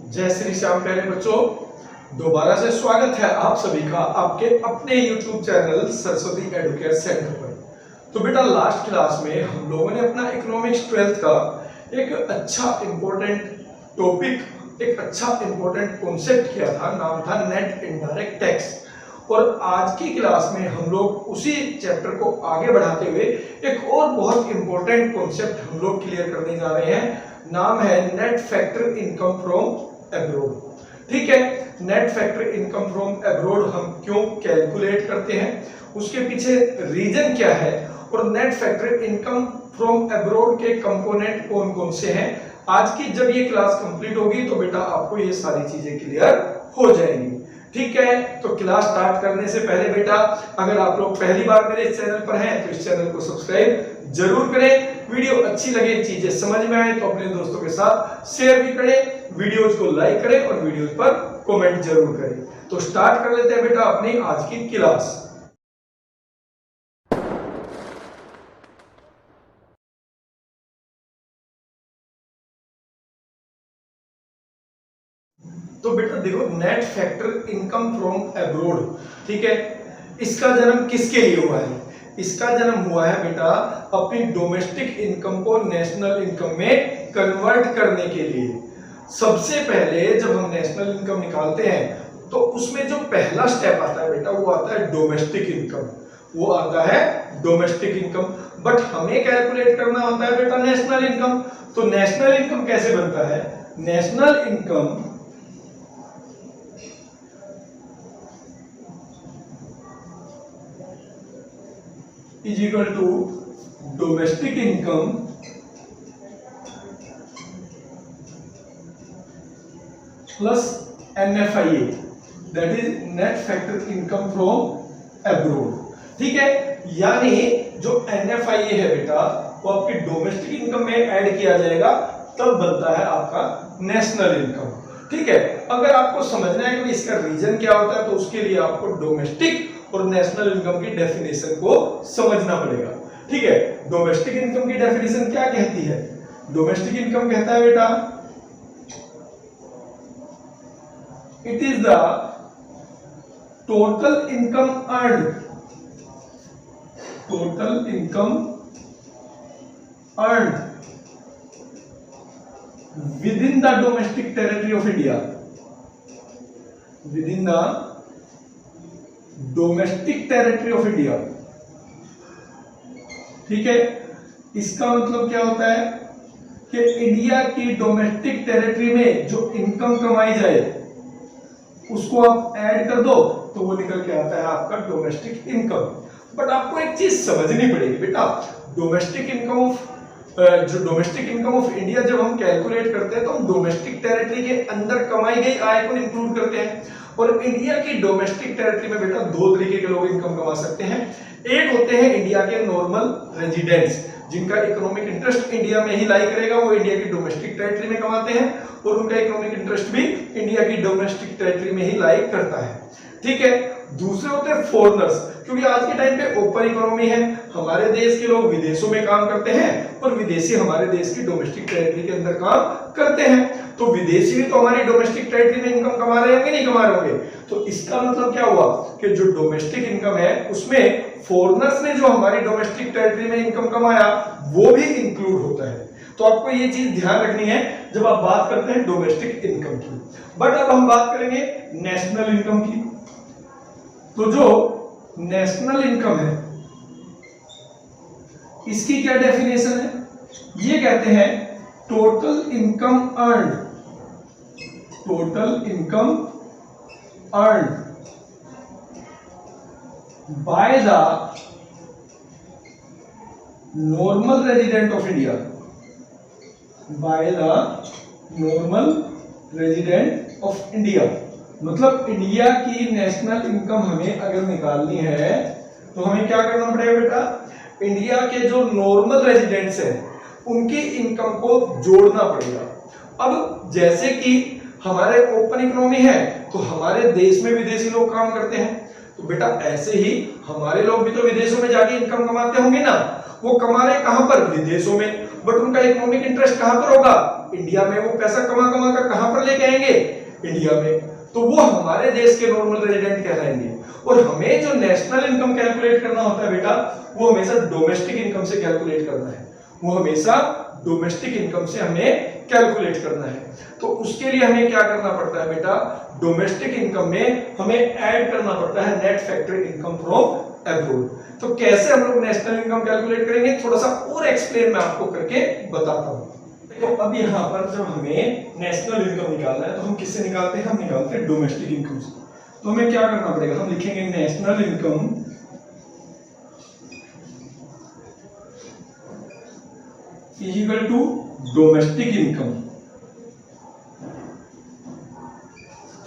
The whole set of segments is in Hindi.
जय श्री श्याम प्यारे बच्चों, दोबारा से स्वागत है आप सभी का आपके अपने YouTube channel Saraswati Educare centre पर। तो बेटा लास्ट क्लास में हम लोगों ने अपना इकोनॉमिक्स 12th का एक अच्छा इंपॉर्टेंट टॉपिक, एक अच्छा इंपॉर्टेंट कॉन्सेप्ट किया था, नाम था नेट इनडायरेक्ट टैक्स। और आज की क्लास में हम लोग उसी चैप्टर को आगे बढ़ाते हुए एक और बहुत इंपॉर्टेंट कॉन्सेप्ट हम लोग क्लियर करने जा रहे हैं, नाम है net factor income from abroad. ठीक है, net factor income from abroad हम क्यों कैलकुलेट करते हैं, उसके पीछे रीजन क्या है, और net factor income from abroad के कंपोनेंट कौन कौन से हैं। आज की जब ये क्लास कंप्लीट होगी तो बेटा आपको ये सारी चीजें क्लियर हो जाएंगी। ठीक है, तो क्लास स्टार्ट करने से पहले बेटा अगर आप लोग पहली बार मेरे इस चैनल पर हैं तो इस चैनल को सब्सक्राइब जरूर करें। वीडियो अच्छी लगे, चीजें समझ में आए तो अपने दोस्तों के साथ शेयर भी करें, वीडियोज को लाइक करें और वीडियोज पर कमेंट जरूर करें। तो स्टार्ट कर लेते हैं बेटा अपनी आज की क्लास। तो बेटा देखो, net factor income from abroad, ठीक है, इसका जन्म किसके लिए हुआ है? इसका जन्म हुआ है बेटा अपनी डोमेस्टिक इनकम को नेशनल इनकम में कन्वर्ट करने के लिए। सबसे पहले जब हम नेशनल इनकम निकालते हैं तो उसमें जो पहला स्टेप आता है बेटा वो आता है डोमेस्टिक इनकम, वो आता है डोमेस्टिक इनकम। बट हमें कैलकुलेट करना होता है बेटा नेशनल इनकम। तो नेशनल इनकम कैसे बनता है? National income is equal to domestic income plus NFIA, that is net factor income from abroad। ठीक है, यानी जो NFIA है बेटा वो आपकी डोमेस्टिक इनकम में ऐड किया जाएगा, तब बनता है आपका नेशनल इनकम। ठीक है, अगर आपको समझना है कि इसका रीजन क्या होता है तो उसके लिए आपको डोमेस्टिक और नेशनल इनकम की डेफिनेशन को समझना पड़ेगा। ठीक है, डोमेस्टिक इनकम की डेफिनेशन क्या कहती है? डोमेस्टिक इनकम कहता है बेटा it is the total income earned, total income earned with in the domestic territory of India, with in the domestic territory of India. ठीक है, इसका मतलब क्या होता है कि इंडिया की डोमेस्टिक टेरिटरी में जो इनकम कमाई जाए उसको आप ऐड कर दो तो वो निकल के आता है आपका डोमेस्टिक इनकम। बट आपको एक चीज समझनी पड़ेगी बेटा, डोमेस्टिक इनकम ऑफ जो डोमेस्टिक इनकम ऑफ इंडिया जब हम कैलकुलेट करते हैं तो हम डोमेस्टिक टेरिटरी के अंदर कमाई गई आय को इंक्लूड करते हैं। और इंडिया की डोमेस्टिक टेरिटरी में बेटा दो तरीके के लोग इनकम कमा सकते हैं। एक होते हैं इंडिया के नॉर्मल रेजिडेंट्स, जिनका इकोनॉमिक इंटरेस्ट इंडिया में ही लाई करेगा, वो इंडिया की डोमेस्टिक टेरिटरी में कमाते हैं और उनका इकोनॉमिक इंटरेस्ट भी इंडिया की डोमेस्टिक टेरिटरी में ही लाई करता है। ठीक है, दूसरे होते हैं फॉरेनर्स, क्योंकि आज के टाइम पे ओपन इकोनॉमी है, हमारे देश के लोग विदेशों में काम करते हैं और विदेशी हमारे देश की डोमेस्टिक टेरिटरी के अंदर काम करते हैं। तो विदेशी भी तो हमारी डोमेस्टिक टेरिटरी में इनकम कमा रहे होंगे, नहीं कमा रहे होंगे? तो इसका मतलब क्या हुआ कि जो डोमेस्टिक इनकम है उसमें फॉरेनर्स ने जो हमारी डोमेस्टिक टेरिटरी में इनकम कमाया वो भी इंक्लूड होता है। तो आपको ये चीज ध्यान रखनी है जब आप बात करते हैं डोमेस्टिक इनकम की। बट अब हम बात करेंगे नेशनल इनकम की। तो जो नेशनल इनकम है इसकी क्या डेफिनेशन है? ये कहते हैं total income earned, total income earned by the normal resident of India, by the normal resident of India. मतलब इंडिया की नेशनल इनकम हमें अगर निकालनी है तो हमें क्या करना पड़ेगा बेटा? इंडिया के जो नॉर्मल रेजिडेंट्स हैं उनकी इनकम को जोड़ना पड़ेगा। अब जैसे कि हमारे ओपन इकोनॉमी है तो हमारे देश में विदेशी लोग काम करते हैं, तो बेटा ऐसे ही हमारे लोग भी तो विदेशों में जाके इनकम कमाते होंगे ना। वो कमा रहे कहां पर? विदेशों में। बट उनका इकोनॉमिक इंटरेस्ट कहां पर होगा? इंडिया में। वो पैसा कमा कमा कर कहां पर लेके आएंगे? इंडिया में। तो वो हमारे देश के नॉर्मल रेजिडेंट कहलाएंगे। और हमें जो नेशनल इनकम कैलकुलेट करना होता है बेटा, वो हमेशा डोमेस्टिक इनकम से कैलकुलेट करना है। वो हमेशा डोमेस्टिक इनकम से हमें कैलकुलेट करना है। तो उसके लिए हमें क्या करना पड़ता है बेटा? डोमेस्टिक इनकम में हमें ऐड करना पड़ता है net factory income from abroad. तो कैसे हम लोग नेशनल इनकम कैलकुलेट करेंगे, थोड़ा सा और एक्सप्लेन मैं आपको करके बताता हूं। तो अब यहाँ पर जब हमें नेशनल इनकम निकालना है तो हम किससे निकालते हैं? हम निकालते हैं डोमेस्टिक इनकम से। तो हमें क्या करना पड़ेगा? हम लिखेंगे national income is equal to domestic income.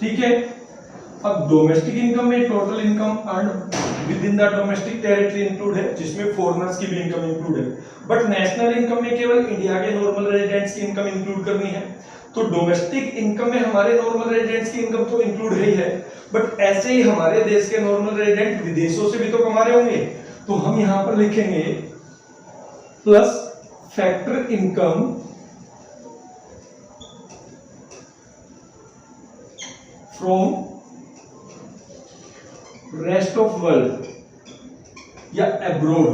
ठीक है। अब डोमेस्टिक इनकम में total income earn within the domestic territory include है, जिसमें फॉरेनर्स की भी इनकम इंक्लूड है। बट नेशनल इनकम में केवल इंडिया के नॉर्मल रेजिडेंट्स की इनकम इंक्लूड करनी है। तो डोमेस्टिक इनकम में हमारे नॉर्मल रेजिडेंट्स की इनकम तो इंक्लूड है, बट ऐसे ही हमारे देश के नॉर्मल रेजिडेंट विदेशों से भी तो कमा रहे होंगे। तो हम यहां पर लिखेंगे plus factor income from rest of world या अब्रोड।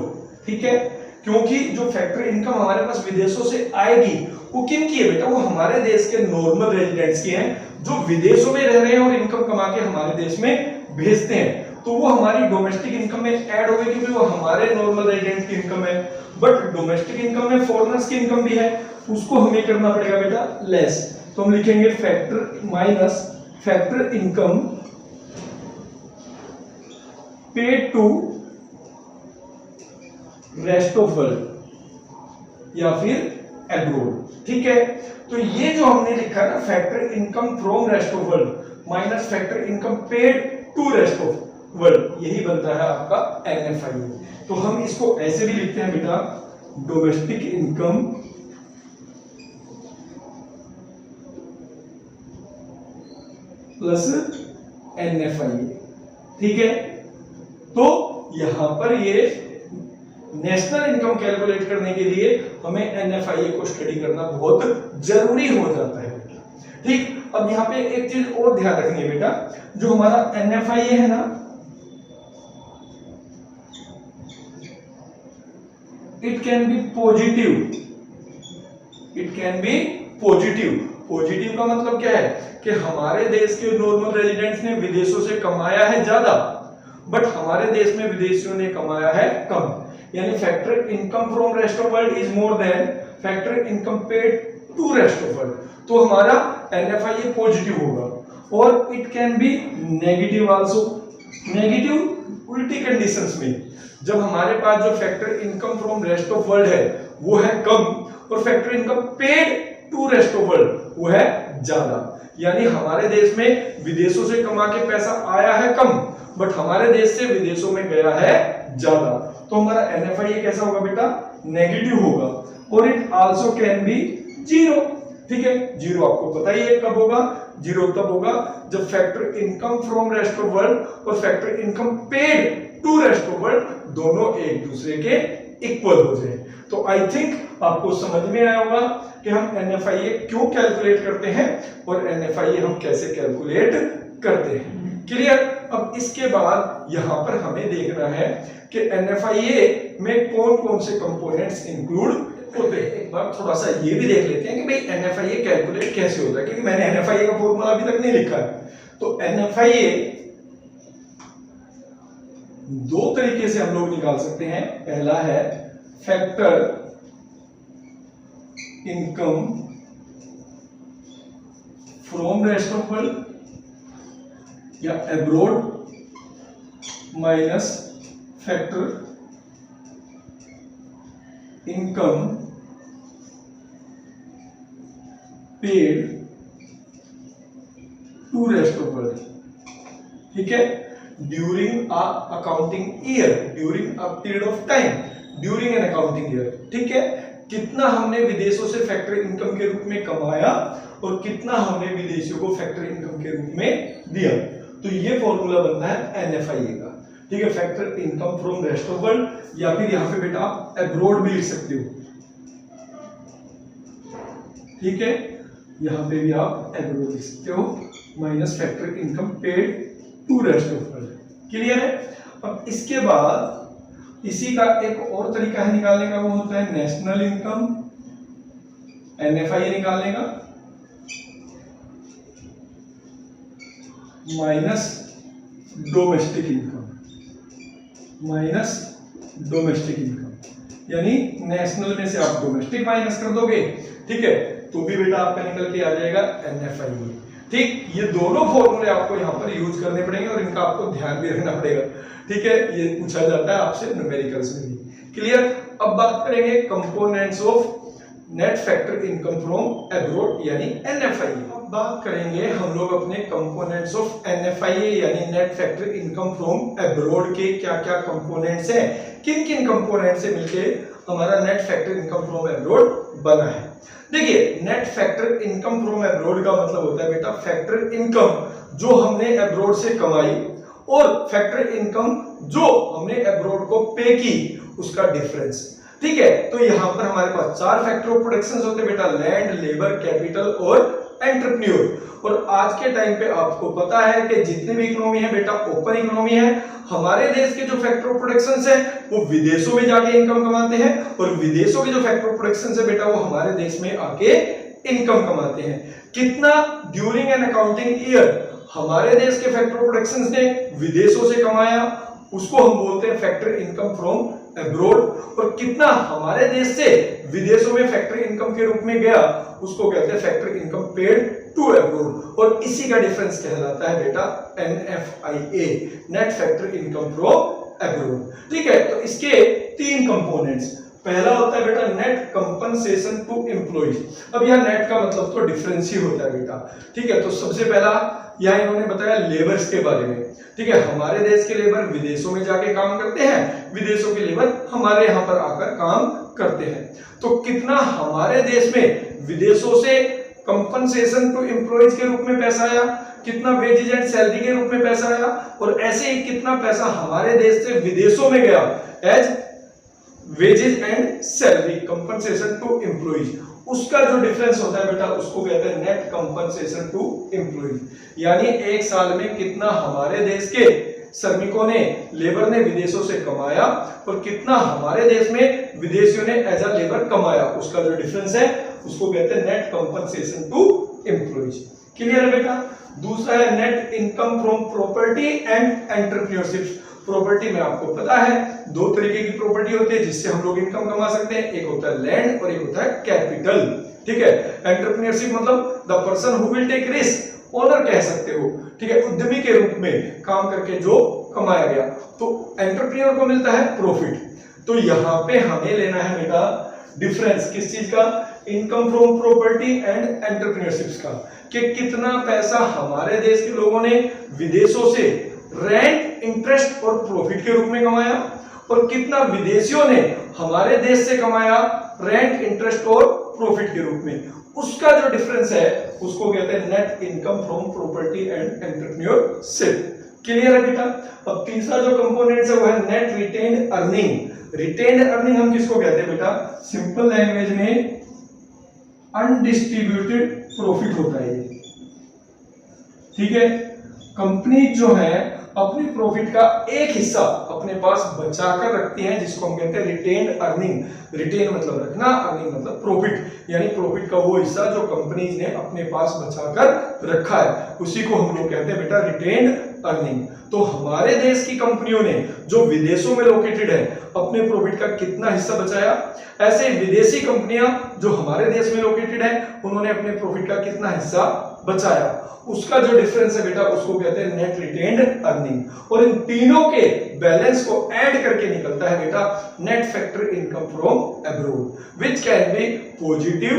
ठीक है। क्योंकि जो फैक्टर इनकम हमारे पास विदेशों से आएगी वो किन की है बेटा? वो हमारे देश के नॉर्मल रेजिडेंट्स की हैं, जो विदेशों में रह रहे हैं और इनकम कमा के हमारे देश में भेजते हैं। तो वो हमारी डोमेस्टिक इनकम में ऐड हो गई, क्योंकि वो हमारे नॉर्मल रेजिडेंट की इनकम है। बट डोमेस्टिक इनकम में फॉरेनर्स की इनकम भी है, उसको हमें करना पड़ेगा बेटा लेस। तो हम लिखेंगे factor minus factor income paid to rest of world या फिर अब्रोड। ठीक है। तो ये जो हमने लिखा है ना, factor income from rest of world minus factor income paid to rest of world, यही बनता है आपका NFIA। तो हम इसको ऐसे भी लिखते हैं बेटा, डोमेस्टिक इनकम प्लस NFIA। ठीक है। तो यहां पर ये नेशनल इनकम कैलकुलेट करने के लिए हमें NFIA को स्टडी करना बहुत जरूरी हो जाता है। ठीक। अब यहां पे एक चीज और ध्यान रखनी है बेटा, जो हमारा NFIA है ना, it can B positive. It can B positive. Positive का मतलब क्या है कि हमारे देश के नॉर्मल रेजिडेंट्स ने विदेशों से कमाया है ज्यादा, बट हमारे देश में विदेशियों ने कमाया है कम। यानी factor income from rest of world is more than factor income paid to rest of world. तो हमारा NFIA पॉजिटिव होगा। और it can be negative also. Negative उल्टी कंडीशंस में, जब हमारे पास जो factor income from rest of world है वो है कम, और factor income paid to rest of world वो है ज्यादा। यानी हमारे देश में विदेशों से कमा के पैसा आया है कम, बट हमारे देश से विदेशों में गया है ज्यादा। तो हमारा NFIA कैसा होगा बेटा? नेगेटिव होगा। और it also can be zero. ठीक है। जीरो आपको पता ही है कब होगा? जीरो तब होगा जब factor income from rest of world और factor income paid to rest of world दोनों एक दूसरे के इक्वल हो जाए। तो आई थिंक आपको समझ में आया होगा कि हम NFIA क्यों कैलकुलेट करते हैं और NFIA हम कैसे कैलकुलेट करते हैं। क्लियर? अब इसके बाद यहां पर हमें देखना है कि NFIA में कौन कौन से कंपोनेंट्स इंक्लूड होते हैं। एक बार थोड़ा सा ये भी देख लेते हैं कि भाई NFIA कैलकुलेट कैसे होता है, क्योंकि मैंने NFIA का फॉर्मूला अभी तक नहीं लिखा है। तो NFIA दो तरीके से हम लोग निकाल सकते हैं। पहला है factor income from rest of world या abroad minus factor income paid to rest of world. ठीक है। During a accounting year, during a period of time, during an accounting year. ठीक है। कितना हमने विदेशों से फैक्टर इनकम के रूप में कमाया और कितना हमने विदेशियों को फैक्टर इनकम के रूप में दिया। तो ये फॉर्मूला बनता है NFIA का। ठीक है। Factor income from rest of world, या फिर यहां पे बेटा आप अब्रोड भी लिख सकते हो। ठीक है, यहाँ पे भी आप एब्रोड लिख सकते हो, minus factor income paid to rest of world. Clear है। अब इसके बाद इसी का एक और तरीका है निकालने का, वो होता है नेशनल इनकम, NFI निकालने का, minus domestic income, minus domestic income, यानी नेशनल में से आप डोमेस्टिक माइनस कर दोगे, ठीक है, तो भी बेटा आपका निकल के आ जाएगा NFI। ठीक, ये दोनों फॉर्मूले आपको यहाँ पर यूज करने पड़ेंगे और इनका आपको ध्यान भी रखना पड़ेगा। ठीक है, ये पूछा जाता है आपसे न्यूमेरिकल्स में भी। क्लियर। अब बात करेंगे components of net factor income from abroad यानी NFI। अब बात करेंगे हम लोग अपने कंपोनेंट्स ऑफ NFI यानी net factor income from abroad के क्या क्या कंपोनेंट्स हैं, किन किन कंपोनेंट से मिलके हमारा net factor income from abroad बना है। देखिए, net factor income from abroad का मतलब होता है बेटा फैक्टर इनकम जो हमने एब्रोड से कमाई और फैक्टर इनकम जो हमने एब्रोड को पे की उसका डिफरेंस। ठीक है, तो यहां पर हमारे पास चार फैक्टर ऑफ प्रोडक्शन होते हैं बेटा, लैंड, लेबर, कैपिटल और एंटरप्रेन्योर। और आज के टाइम पे आपको पता है कि जितनी भी इकोनॉमी है बेटा ओपन इकोनॉमी है। हमारे देश के जो फैक्टर ऑफ प्रोडक्शन है वो विदेशों में जाके इनकम कमाते हैं और विदेशों के जो फैक्टर ऑफ प्रोडक्शन है बेटा वो हमारे देश में आके इनकम कमाते हैं। कितना ड्यूरिंग एन अकाउंटिंग ईयर हमारे देश के फैक्टर ऑफ प्रोडक्शन ने विदेशों से कमाया उसको हम बोलते हैं फैक्टर इनकम फ्रॉम एब्रोड, और कितना हमारे देश से विदेशों में फैक्टर इनकम के रूप में गया उसको कहते हैं factor income paid to abroad, और इसी का डिफरेंस कहलाता है बेटा NFIA, net factor income from abroad. ठीक है, तो इसके तीन कंपोनेंट्स, पहला होता है बेटा नेट कंपनसेशन टू एम्प्लॉइज। अब यह नेट का मतलब तो डिफरेंस ही होता है बेटा। ठीक है, तो सबसे पहला यह इन्होंने बताया लेबर्स के बारे में। ठीक है, हमारे देश के लेबर विदेशों में जाके काम करते हैं, विदेशों के लेबर हमारे यहाँ पर आकर काम करते हैं। तो कितना हमारे देश में विदेशों से कंपनसेशन टू एम्प्लॉइज के रूप में पैसा आया, कितना वेजेज एंड सैलरी के रूप में पैसा आया, और ऐसे ही कितना पैसा हमारे देश से विदेशों में गया as wages and salary compensation to employees. उसका जो डिफरेंस होता है बेटा उसको कहते हैं नेट कंपनसेशन टू एम्प्लॉइज, यानी एक साल में कितना हमारे देश के श्रमिकों ने लेबर ने विदेशों से कमाया और कितना हमारे देश में विदेशियों ने एज अ लेबर कमाया, उसका जो डिफरेंस है उसको कहते हैं net compensation to employees. Clear है बेटा। दूसरा है net income from property and entrepreneurship. Property में आपको पता है दो तरीके की प्रॉपर्टी होती है जिससे हम लोग इनकम कमा सकते हैं, एक होता है लैंड और एक होता है कैपिटल। ठीक है, एंटरप्रेन्योरशिप मतलब the person who will take risk, owner कह सकते हो। ठीक है, उद्यमी के रूप में काम करके जो कमाया गया, तो एंटरप्रेन्योर को मिलता है प्रॉफिट। तो यहाँ पे हमें लेना है बेटा डिफरेंस किस चीज का, income from property and entrepreneurship का, कि कितना पैसा हमारे देश के लोगों ने विदेशों से रेंट, इंटरेस्ट और प्रॉफिट के रूप में कमाया और कितना विदेशियों ने हमारे देश से कमाया रेंट, इंटरेस्ट और प्रॉफिट के रूप में। उसका जो डिफरेंस है उसको कहते हैं net income from property and entrepreneurship. Clear है बेटा। अब तीसरा जो कंपोनेंट है वो है net retained earning. Retained earning हम किसको कहते हैं बेटा, सिंपल लैंग्वेज में अनडिस्ट्रीब्यूटेड प्रॉफिट होता है ये। ठीक है, कंपनी जो है अपने प्रॉफिट का एक हिस्सा अपने पास बचा कर रखती हैं जिसको हम कहते हैं रिटेन्ड अर्निंग। रिटेन मतलब रखना, अर्निंग मतलब प्रॉफिट, यानी प्रॉफिट का वो हिस्सा जो कंपनीज ने अपने पास बचा कर रखा है उसी को हम लोग कहते हैं बेटा रिटेन्ड अर्निंग। तो हमारे देश की कंपनियों ने जो विदेशों में लोकेटेड है अपने प्रॉफिट का कितना हिस्सा बचाया, ऐसे विदेशी कंपनियां जो हमारे देश में लोकेटेड है उन्होंने अपने प्रॉफिट का कितना हिस्सा बचाया, उसका जो डिफरेंस है बेटा उसको कहते हैं नेट रिटेन्ड अर्निंग। और इन तीनों के बैलेंस को ऐड करके निकलता है बेटा net factor income from abroad which can be positive,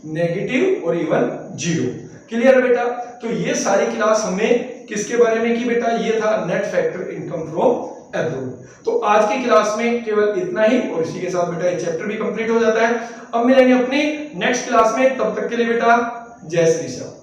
negative और इवन जीरो। क्लियर है बेटा। तो ये सारी क्लास हमने किसके बारे में की बेटा, ये था net factor income from abroad. तो आज की क्लास में केवल इतना ही और इसी के साथ बेटा ये चैप्टर भी कंप्लीट हो जाता है। अब मिलेंगे अपनी नेक्स्ट क्लास में, तब तक के लिए बेटा जय श्री श्याम।